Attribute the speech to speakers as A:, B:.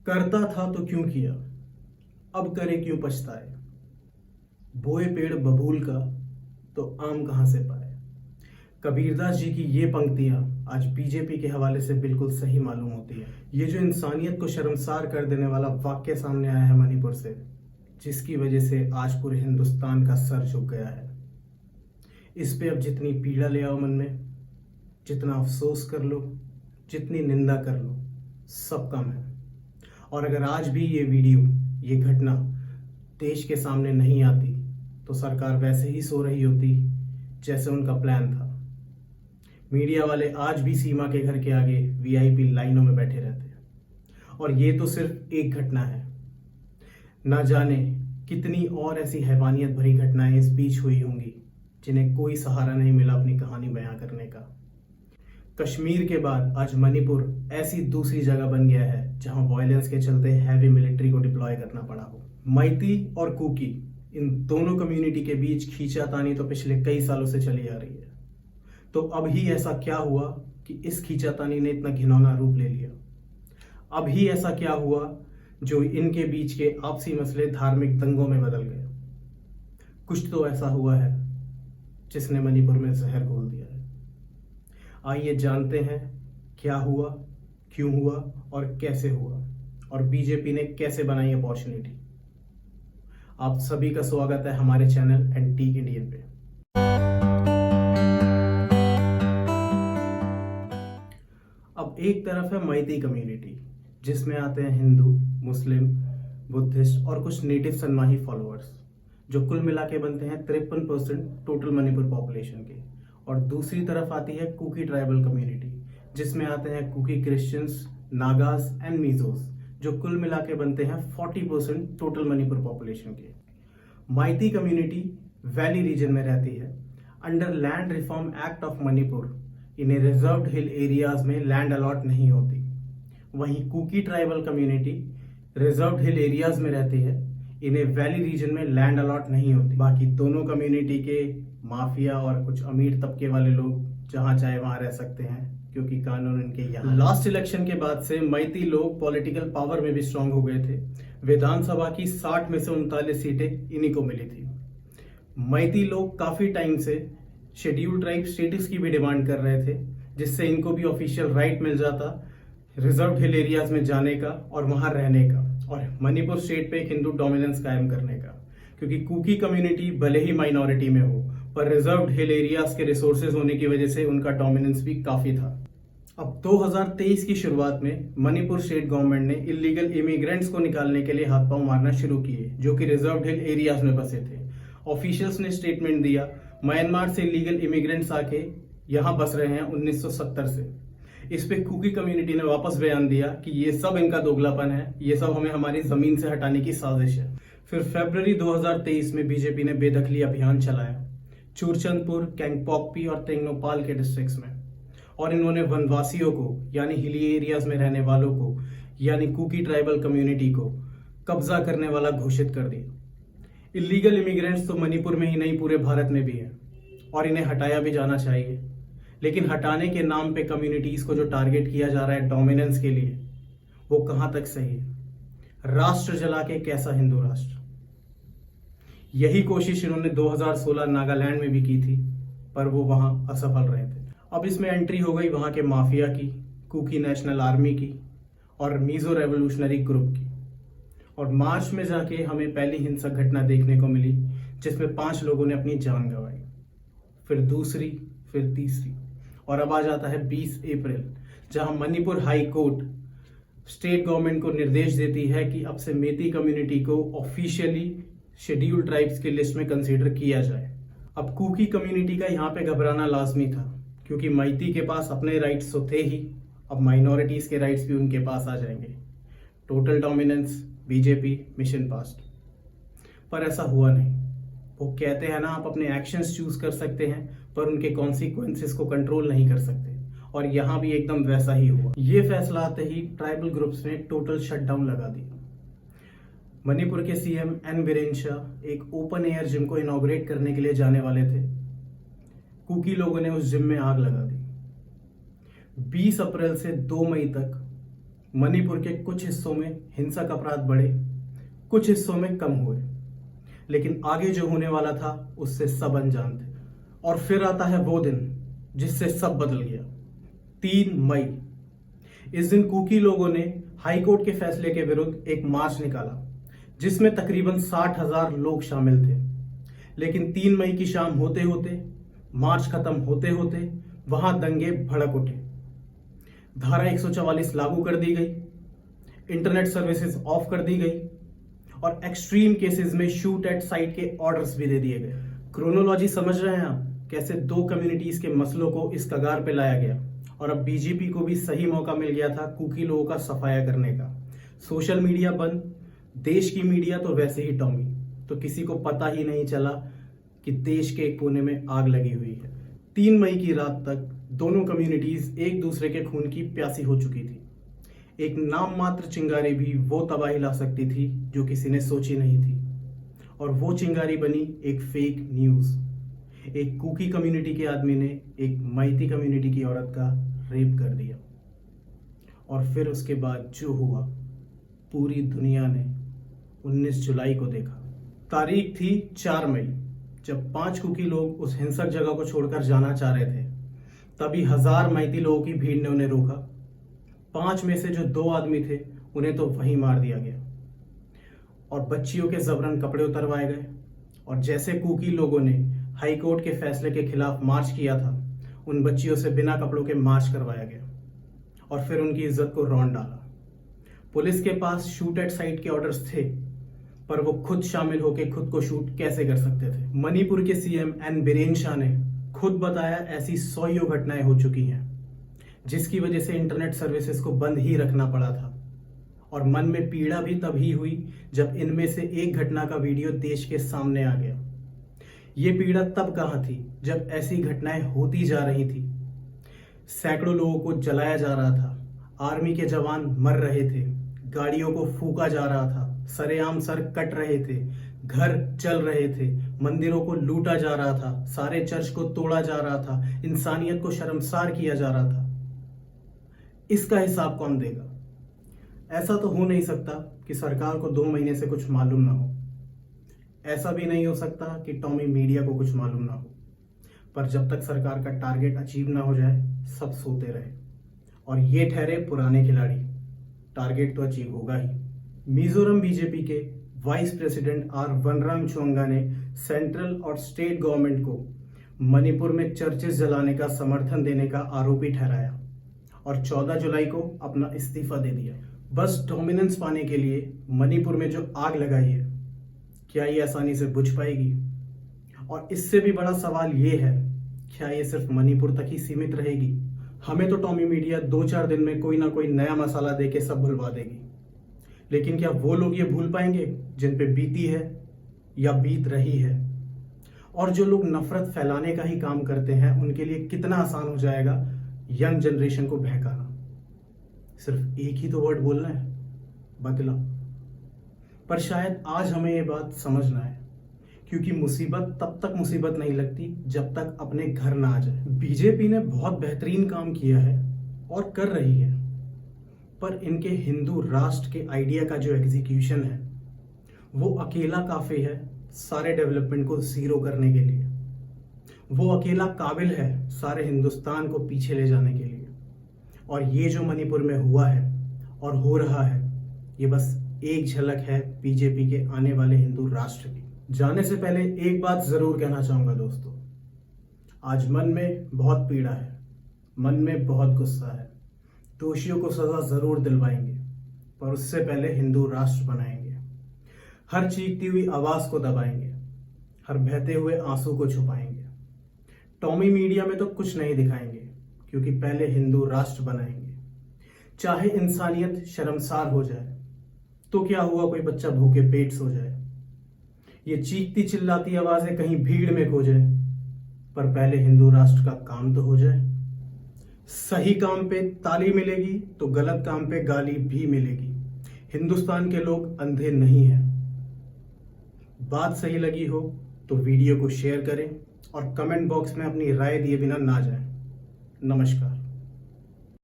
A: करता था तो क्यों किया, अब करे क्यों पछताए। बोए पेड़ बबूल का तो आम कहाँ से पाए। कबीरदास जी की ये पंक्तियां आज बीजेपी के हवाले से बिल्कुल सही मालूम होती है। ये जो इंसानियत को शर्मसार कर देने वाला वाक्य सामने आया है मणिपुर से, जिसकी वजह से आज पूरे हिंदुस्तान का सर झुक गया है। इस पे अब जितनी पीड़ा ले आओ मन में, जितना अफसोस कर लो, जितनी निंदा कर लो, सब कम है। और अगर आज भी ये वीडियो, ये घटना देश के सामने नहीं आती तो सरकार वैसे ही सो रही होती जैसे उनका प्लान था। मीडिया वाले आज भी सीमा के घर के आगे वीआईपी लाइनों में बैठे रहते हैं। और ये तो सिर्फ एक घटना है, ना जाने कितनी और ऐसी हैवानियत भरी घटनाएं इस बीच हुई होंगी जिन्हें कोई सहारा नहीं मिला अपनी कहानी बयां करने का। कश्मीर के बाद आज मणिपुर ऐसी दूसरी जगह बन गया है जहां वायलेंस के चलते हैवी मिलिट्री को डिप्लॉय करना पड़ा हो। मैती और कुकी, इन दोनों कम्युनिटी के बीच खींचातानी तो पिछले कई सालों से चली आ रही है। तो अब ही ऐसा क्या हुआ कि इस खींचातानी ने इतना घिनौना रूप ले लिया। अब ही ऐसा क्या हुआ जो इनके बीच के आपसी मसले धार्मिक दंगों में बदल गए। कुछ तो ऐसा हुआ है जिसने मणिपुर में जहर घोल दिया है। आइए जानते हैं क्या हुआ, क्यों हुआ और कैसे हुआ, और बीजेपी ने कैसे बनाई अपॉर्चुनिटी। आप सभी का स्वागत है हमारे चैनल एंटीक इंडियन पे। अब एक तरफ है मैती कम्युनिटी, जिसमें आते हैं हिंदू, मुस्लिम, बुद्धिस्ट और कुछ नेटिव सनमाही फॉलोअर्स, जो कुल मिला के बनते हैं 53% टोटल मणिपुर पॉपुलेशन के। और दूसरी तरफ आती है कुकी ट्राइबल कम्युनिटी, जिसमें आते हैं cookie Christians, Nagas and Mizos, जो कुल मिला के बनते हैं 40% टोटल मणिपुर पॉपुलेशन के। मैती कम्युनिटी वैली रीजन में रहती है। Under land reform act of Manipur इन्हें रिजर्व्ड हिल एरियाज में लैंड अलॉट नहीं होती। वहीं Kuki tribal community reserved hill areas में रहती है, इन्हें वैली रीजन में लैंड अलॉट नहीं होती। बाकी दोनों कम्युनिटी के माफिया और कुछ अमीर तबके वाले लोग जहां चाहे वहां रह सकते हैं, क्योंकि कानून इनके यहाँ। लास्ट इलेक्शन के बाद से मैती लोग पॉलिटिकल पावर में भी स्ट्रांग हो गए थे। विधानसभा की 60 में से 39 सीटें इन्हीं को मिली थी। मैती लोग काफी टाइम से शेड्यूल्ड ट्राइब स्टेटस की भी डिमांड कर रहे थे, जिससे इनको भी ऑफिशियल राइट मिल जाता रिजर्व हिल एरियाज में जाने का और वहां रहने का, और मणिपुर स्टेट पे एक हिंदू डोमिनेंस कायम करने का। क्योंकि कुकी कम्युनिटी भले ही माइनॉरिटी में हो, पर रिजर्व्ड हिल एरियाज के रिसोर्सेज होने की वजह से उनका डोमिनेंस भी काफी था। अब 2023 की शुरुआत में मणिपुर स्टेट गवर्नमेंट ने इलीगल इमिग्रेंट्स को निकालने के लिए हाथ पांव मारना शुरू किए, जो कि रिजर्व्ड हिल एरियाज में बसे थे। ऑफिशियल्स ने स्टेटमेंट दिया, म्यांमार से इलीगल इमिग्रेंट्स आके यहाँ बस रहे हैं 1970 से। इस पे कुकी कम्युनिटी ने वापस बयान दिया कि ये सब इनका दोगलापन है, ये सब हमें हमारी जमीन से हटाने की साजिश है। फिर फरवरी 2023 में बीजेपी ने बेदखली अभियान चलाया चूरचंदपुर, कैंगपोकपी और तेंगनोपाल के डिस्ट्रिक्ट्स में, और इन्होंने वनवासियों को, यानी हिली एरियाज में रहने वालों को, यानी कुकी ट्राइबल कम्युनिटी को कब्जा करने वाला घोषित कर दिया। इलीगल इमिग्रेंट्स तो मणिपुर में ही नहीं पूरे भारत में भी है, और इन्हें हटाया भी जाना चाहिए। लेकिन हटाने के नाम पे कम्युनिटीज को जो टारगेट किया जा रहा है डोमिनेंस के लिए, वो कहां तक सही है। राष्ट्र जला के कैसा हिंदू राष्ट्र। यही कोशिश इन्होंने 2016 नागालैंड में भी की थी, पर वो वहां असफल रहे थे। अब इसमें एंट्री हो गई वहां के माफिया की, कुकी नेशनल आर्मी की और मिजो रेवोल्यूशनरी ग्रुप की। और मार्च में जाके हमें पहली हिंसक घटना देखने को मिली, जिसमें 5 लोगों ने अपनी जान गंवाई। फिर दूसरी, फिर तीसरी, और अब आ जाता है 20 अप्रैल, जहां Manipur high court state government को निर्देश देती है कि अब से मैती कम्युनिटी को ऑफिशियली शेड्यूल्ड ट्राइब्स की लिस्ट में कंसीडर किया जाए। अब कुकी कम्युनिटी का यहाँ पे घबराना लाजमी था, क्योंकि मैती के पास अपने राइट्स तो थे ही, अब माइनॉरिटीज के राइट्स भी उनके पास आ जाएंगे। Total dominance, BJP, mission past. पर ऐसा हुआ नहीं। वो कहते हैं ना, आप अपने एक्शंस चूज कर सकते हैं, पर उनके कॉन्सिक्वेंसेस को कंट्रोल नहीं कर सकते। और यहाँ भी एकदम वैसा ही हुआ। ये फैसला आते ही ट्राइबल ग्रुप्स ने टोटल शटडाउन लगा दिया। मणिपुर के सीएम एन बीरेन शाह एक ओपन एयर जिम को इनॉग्रेट करने के लिए जाने वाले थे। कुकी लोगों ने उस जिम में आग लगा दी। 20 अप्रैल से 2 मई तक मणिपुर के कुछ हिस्सों में हिंसक अपराध बढ़े, कुछ हिस्सों में कम हुए, लेकिन आगे जो होने वाला था उससे सब अनजान थे। और फिर आता है वो दिन जिससे सब बदल गया, 3 मई। इस दिन कुकी लोगों ने हाईकोर्ट के फैसले के विरुद्ध एक मार्च निकाला, जिसमें तकरीबन 60,000 लोग शामिल थे। लेकिन 3 मई की शाम होते होते, मार्च खत्म होते होते, वहां दंगे भड़क उठे। धारा 144 लागू कर दी गई, इंटरनेट सर्विसेज ऑफ कर दी गई और एक्सट्रीम केसेस में शूट एट साइट के ऑर्डर्स भी दे दिए गए। क्रोनोलॉजी समझ रहे हैं आप, कैसे 2 कम्युनिटीज के मसलों को इस कगार पे लाया गया और अब बीजेपी को भी सही मौका मिल गया था कुकी लोगों का सफाया करने का। सोशल मीडिया बंद, देश की मीडिया तो वैसे ही टॉमी, तो किसी को पता ही नहीं चला कि देश के एक कोने में आग लगी हुई है। 3 मई की रात तक दोनों कम्युनिटीज एक दूसरे के खून की प्यासी हो चुकी थी। एक नाम मात्र चिंगारी भी वो तबाही ला सकती थी जो किसी ने सोची नहीं थी, और वो चिंगारी बनी एक फेक न्यूज। एक कुकी कम्युनिटी के आदमी ने एक मैती कम्युनिटी की औरत का रेप कर दिया, और फिर उसके बाद जो हुआ पूरी दुनिया ने 19 जुलाई को देखा। तारीख थी 4 मई, जब 5 कुकी लोग उस हिंसक जगह को छोड़कर जाना चाह रहे थे। तभी 1000 मैती लोगों की भीड़ ने उन्हें रोका। 5 में से जो 2 आदमी थे उन्हें तो वहीं मार दिया गया और बच्चियों के जबरन कपड़े उतरवाए गए। और जैसे कुकी लोगों ने हाईकोर्ट के फैसले के खिलाफ मार्च किया था, उन बच्चियों से बिना कपड़ों के मार्च करवाया गया और फिर उनकी इज्जत को रौंद डाला। पुलिस के पास शूट एट साइट के ऑर्डर्स थे, पर वो खुद शामिल होकर खुद को शूट कैसे कर सकते थे। मणिपुर के सीएम एन बीरेन शाह ने खुद बताया ऐसी 100 घटनाएं हो चुकी हैं, जिसकी वजह से इंटरनेट सर्विसेज को बंद ही रखना पड़ा था। और मन में पीड़ा भी तभी हुई जब इनमें से एक घटना का वीडियो देश के सामने आ गया। ये पीड़ा तब कहाँ थी जब ऐसी घटनाएं होती जा रही थी। सैकड़ों लोगों को जलाया जा रहा था, आर्मी के जवान मर रहे थे, गाड़ियों को फूका जा रहा था, सरेआम सर कट रहे थे, घर जल रहे थे, मंदिरों को लूटा जा रहा था, सारे चर्च को तोड़ा जा रहा था, इंसानियत को शर्मसार किया जा रहा था। इसका हिसाब कौन देगा? ऐसा तो हो नहीं सकता कि सरकार को 2 महीने से कुछ मालूम ना हो। ऐसा भी नहीं हो सकता कि टॉमी मीडिया को कुछ मालूम ना हो। पर जब तक सरकार का टारगेट अचीव ना हो जाए, सब सोते रहे और ये ठहरे पुराने खिलाड़ी। टारगेट तो अचीव होगा ही। मिजोरम बीजेपी के वाइस प्रेसिडेंट आर वनरामचोंगा ने सेंट्रल और स्टेट गवर्नमेंट को मणिपुर में चर्चेस जलाने का समर्थन देने का आरोपी ठहराया और 14 जुलाई को अपना इस्तीफा दे दिया। बस डोमिनेंस पाने के लिए मणिपुर में जो आग लगाई है, क्या ये आसानी से बुझ पाएगी? और इससे भी बड़ा सवाल ये है, क्या ये सिर्फ मणिपुर तक ही सीमित रहेगी? हमें तो टॉमी मीडिया 2-4 दिन में कोई ना कोई नया मसाला देके सब भुलवा देगी, लेकिन क्या वो लोग ये भूल पाएंगे जिन पे बीती है या बीत रही है? और जो लोग नफरत फैलाने का ही काम करते हैं, उनके लिए कितना आसान हो जाएगा यंग जनरेशन को बहकाना। सिर्फ एक ही तो वर्ड बोलना है, बदलाव। पर शायद आज हमें ये बात समझना है, क्योंकि मुसीबत तब तक मुसीबत नहीं लगती जब तक अपने घर ना आ जाए। बीजेपी ने बहुत बेहतरीन काम किया है और कर रही है, पर इनके हिंदू राष्ट्र के आइडिया का जो एग्जीक्यूशन है, वो अकेला काफी है सारे डेवलपमेंट को जीरो करने के लिए। वो अकेला काबिल है सारे हिंदुस्तान को पीछे ले जाने के लिए। और ये जो मणिपुर में हुआ है और हो रहा है, ये बस एक झलक है बीजेपी के आने वाले हिंदू राष्ट्र की। जाने से पहले एक बात जरूर कहना चाहूंगा दोस्तों, आज मन में बहुत पीड़ा है, मन में बहुत गुस्सा है। दोषियों को सजा जरूर दिलवाएंगे, पर उससे पहले हिंदू राष्ट्र बनाएंगे। हर चीखती हुई आवाज को दबाएंगे, हर बहते हुए आंसू को छुपाएंगे। टॉमी मीडिया में तो कुछ नहीं दिखाएंगे, क्योंकि पहले हिंदू राष्ट्र बनाएंगे। चाहे इंसानियत शर्मसार हो जाए तो क्या हुआ, कोई बच्चा भूखे पेट सो जाए। ये चीखती चिल्लाती आवाजें कहीं भीड़ में खो जाए, पर पहले हिंदू राष्ट्र का काम तो हो जाए। सही काम पे ताली मिलेगी तो गलत काम पे गाली भी मिलेगी। हिंदुस्तान के लोग अंधे नहीं हैं। बात सही लगी हो तो वीडियो को शेयर करें और कमेंट बॉक्स में अपनी राय दिए बिना ना जाएं। नमस्कार।